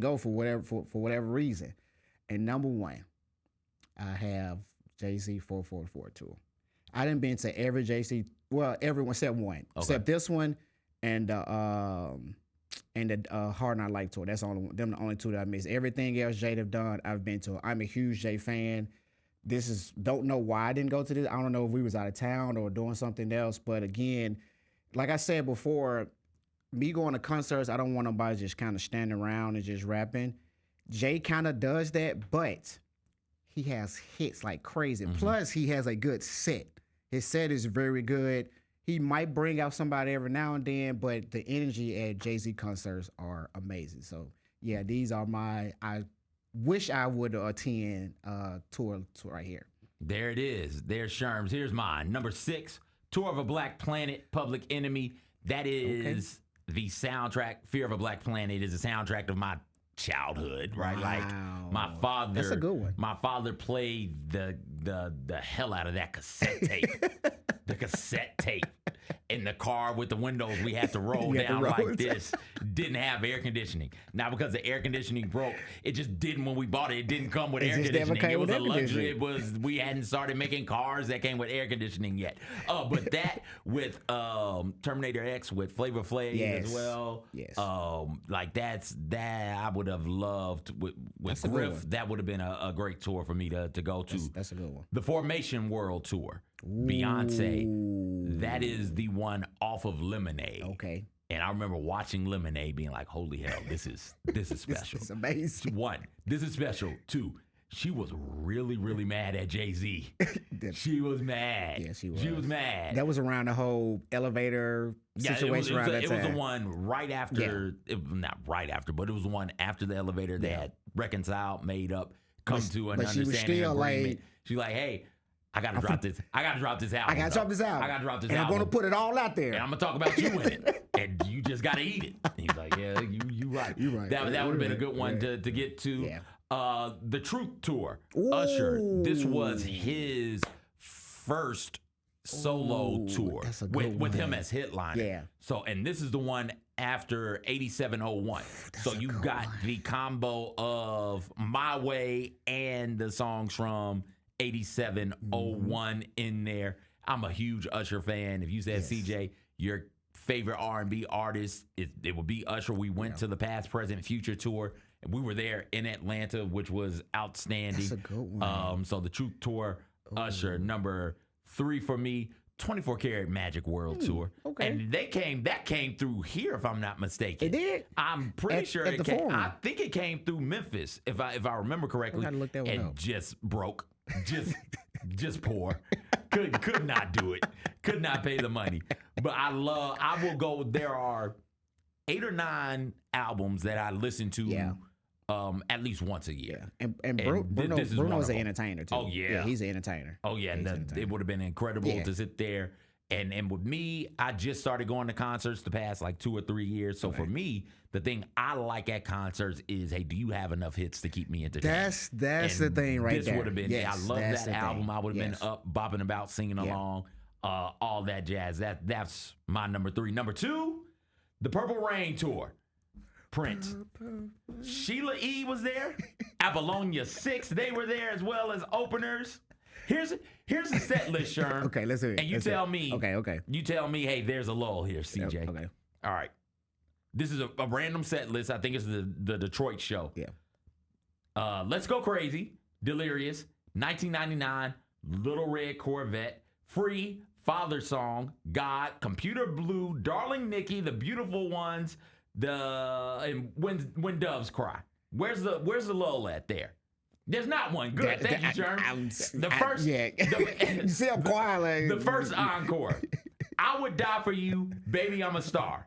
go for whatever reason. And number one, I have Jay-Z 444 tour. I done been to every Jay-Z, well, everyone except one, except this one and the Hard Not Life tour. That's the only two that I missed. Everything else Jay have done, I've been to. I'm a huge Jay fan. Don't know why I didn't go to this. I don't know if we was out of town or doing something else. But again, like I said before, me going to concerts, I don't want nobody just kind of standing around and just rapping. Jay kind of does that, but he has hits like crazy. Plus, he has a good set. His set is very good. He might bring out somebody every now and then, but the energy at Jay-Z concerts are amazing. So, yeah, these are I wish I would attend tour right here. There it is. There's Sherm's. Here's mine. Number 6, Tour of a Black Planet, Public Enemy. That is the soundtrack. Fear of a Black Planet is the soundtrack of my childhood, right? Like my father. That's a good one. My father played the hell out of that cassette tape. The cassette tape in the car with the windows we had to roll down like this. Didn't have air conditioning. Not because the air conditioning broke. It just didn't when we bought it. It didn't come with air conditioning. It was a luxury. We hadn't started making cars that came with air conditioning yet. But that with Terminator X with Flavor Flav as well. Yes. Like that I would have loved with Griff. That would have been a great tour for me to go to. That's a good one. The Formation World Tour. Beyonce, that is the one off of Lemonade. Okay. And I remember watching Lemonade being like, holy hell, this is special. It's amazing. 1, this is special. 2, she was really, really mad at Jay-Z. She was mad. Yeah, she was. She was mad. That was around the whole elevator situation around that time. It was the one right after, not right after, but it was the one after the elevator. They had reconciled, made up, come to an understanding agreement. She's like, hey, I gotta drop this. I gotta drop this album. I gotta drop this album. I gotta drop this and album. I'm gonna put it all out there. And I'm gonna talk about you in it. And you just gotta eat it. And he's like, yeah, you right. You right. That would have been a good one to get to. Yeah. The Truth Tour. Usher. This was his first solo tour that's a good with one. him as headliner. Yeah. So, and this is the one after 8701. So you got the combo of My Way and the songs from 8701 in there. I'm a huge Usher fan. If you said CJ, your favorite R&B artist, it would be Usher. We went to the Past, Present, Future tour, and we were there in Atlanta, which was outstanding. That's a good one. So the Truth Tour, Usher. Number 3 for me, 24 Karat Magic World Tour. Okay. And that came through here, if I'm not mistaken. It did? I'm pretty sure at it the came. Forum. I think it came through Memphis, if I remember correctly. I gotta look that one and up. just broke. Just poor. Could not do it. Could not pay the money. But I will go. There are 8 or 9 albums that I listen to at least once a year. And this is one Bruno's of an them. entertainer too. Oh yeah. He's an entertainer. Oh yeah, and it would have been incredible to sit there. And with me, I just started going to concerts the past like 2 or 3 years. So for me, the thing I like at concerts is, hey, do you have enough hits to keep me entertained? That's the thing right this there. This would have been. Yes, I love that's that the album. thing. I would have been up bopping about, singing along, all that jazz. That's my number 3. Number 2, the Purple Rain tour. Prince. Sheila E. was there. Apollonia 6, they were there as well as openers. Here's the set list, Sherm. Okay, let's hear it. And you tell me. Okay. You tell me, hey, there's a lull here, CJ. Okay. All right. This is a random set list. I think it's the Detroit show. Yeah. Let's Go Crazy, Delirious, 1999, Little Red Corvette, Free, Father Song, God, Computer Blue, Darling Nikki, The Beautiful Ones, and When Doves Cry. Where's the lull at there? There's not one. Good. Thank you, Sherm. The first. You see, I'm quiet. The first encore. I would die for you, baby, I'm a star.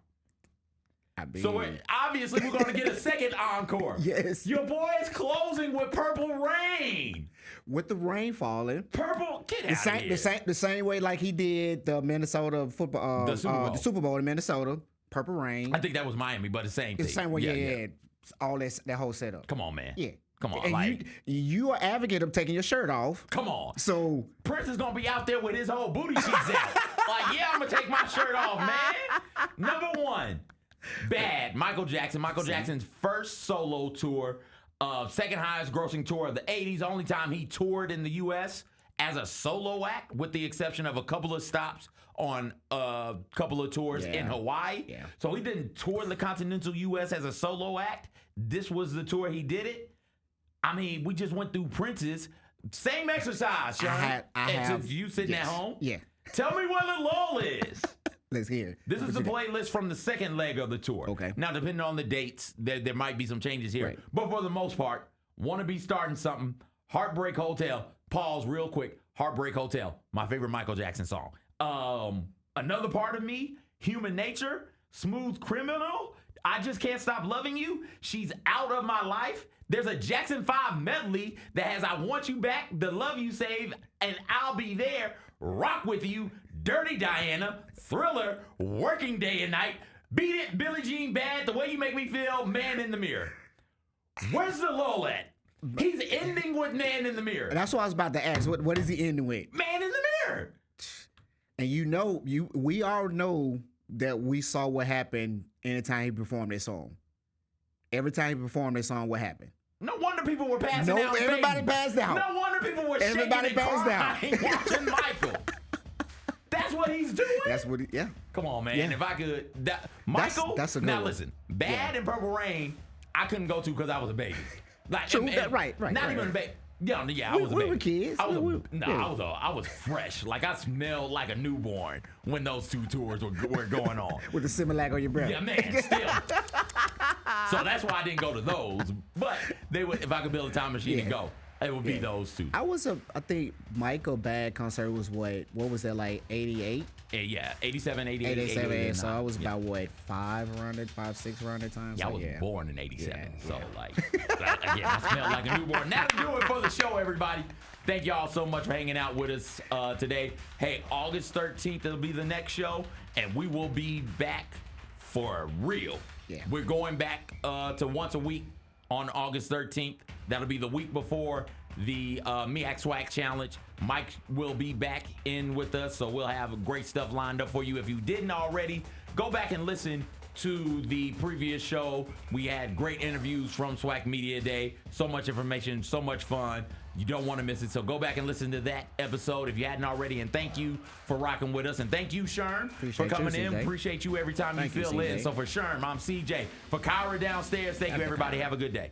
So obviously we're going to get a second encore. Yes. Your boy is closing with Purple Rain. With the rain falling. Purple, get out of here. The same way like he did the Minnesota football, The Super Bowl. the Super Bowl in Minnesota. Purple Rain. I think that was Miami, but the same thing. It's the same way, yeah. All that whole setup. Come on, man. Yeah. Come on. And Like, you are advocate of taking your shirt off. come on. So Prince is going to be out there with his whole booty cheeks out. Like, yeah, I'm going to take my shirt off, man. Number one, Bad, Michael Jackson. Michael Jackson's first solo tour, second highest grossing tour of the 80s, only time he toured in the U.S. as a solo act, with the exception of a couple of stops on a couple of tours in Hawaii. Yeah. So he didn't tour the continental U.S. as a solo act. This was the tour he did it. I mean, we just went through Prince's. Same exercise, Sean. I have you sitting at home. Yeah. Tell me what the lull is. Let's hear it. This is the playlist from the second leg of the tour. Okay. Now, depending on the dates, there might be some changes here. Right. But for the most part, Want to Be Starting Something, Heartbreak Hotel. Pause real quick. Heartbreak Hotel, my favorite Michael Jackson song. Another Part of Me, Human Nature, Smooth Criminal, I Just Can't Stop Loving You, She's Out of My Life. There's a Jackson 5 medley that has I Want You Back, The Love You Save, and I'll Be There, Rock With You, Dirty Diana, Thriller, Working Day and Night, Beat It, Billie Jean Bad, The Way You Make Me Feel, Man in the Mirror. Where's the lull at? He's ending with Man in the Mirror. That's what I was about to ask. What is he ending with? Man in the Mirror. And we all know that we saw what happened anytime he performed that song. Every time he performed that song, what happened? No wonder people were passing out. Everybody passed out. No wonder people were shaking and crying watching Michael. That's what he's doing. That's what yeah. Come on, man. Yeah. If I could, Michael. That's a good now one. listen, Bad and Purple Rain, I couldn't go to because I was a baby. Like, True, right. Not even a baby. Yeah, I was a baby. We were kids. I was fresh. Like, I smelled like a newborn when those two tours were going on. With the Similac on your breath. Yeah, man, still. So that's why I didn't go to those. But they would, if I could build a time machine and go, it would be those two. I think Michael Bad concert was what was that, like 88? Yeah, 87, 88, 87. So I was about 5, 6 times. Yeah, I was born in 87. So I smelled like a newborn. That'll do it for the show, everybody. Thank y'all so much for hanging out with us today. Hey, August 13th will be the next show, and we will be back for real. Yeah. We're going back to once a week on August 13th. That'll be the week before the MEAC Swag Challenge. Mike will be back in with us, so we'll have great stuff lined up for you. If you didn't already, go back and listen to the previous show. We had great interviews from SWAC Media Day. So much information, so much fun. You don't want to miss it, so go back and listen to that episode if you hadn't already. And thank you for rocking with us. And thank you, Sherm, for coming in. Appreciate you every time you fill in. So for Sherm, I'm CJ. For Kyra downstairs, thank you, everybody. Have a good day.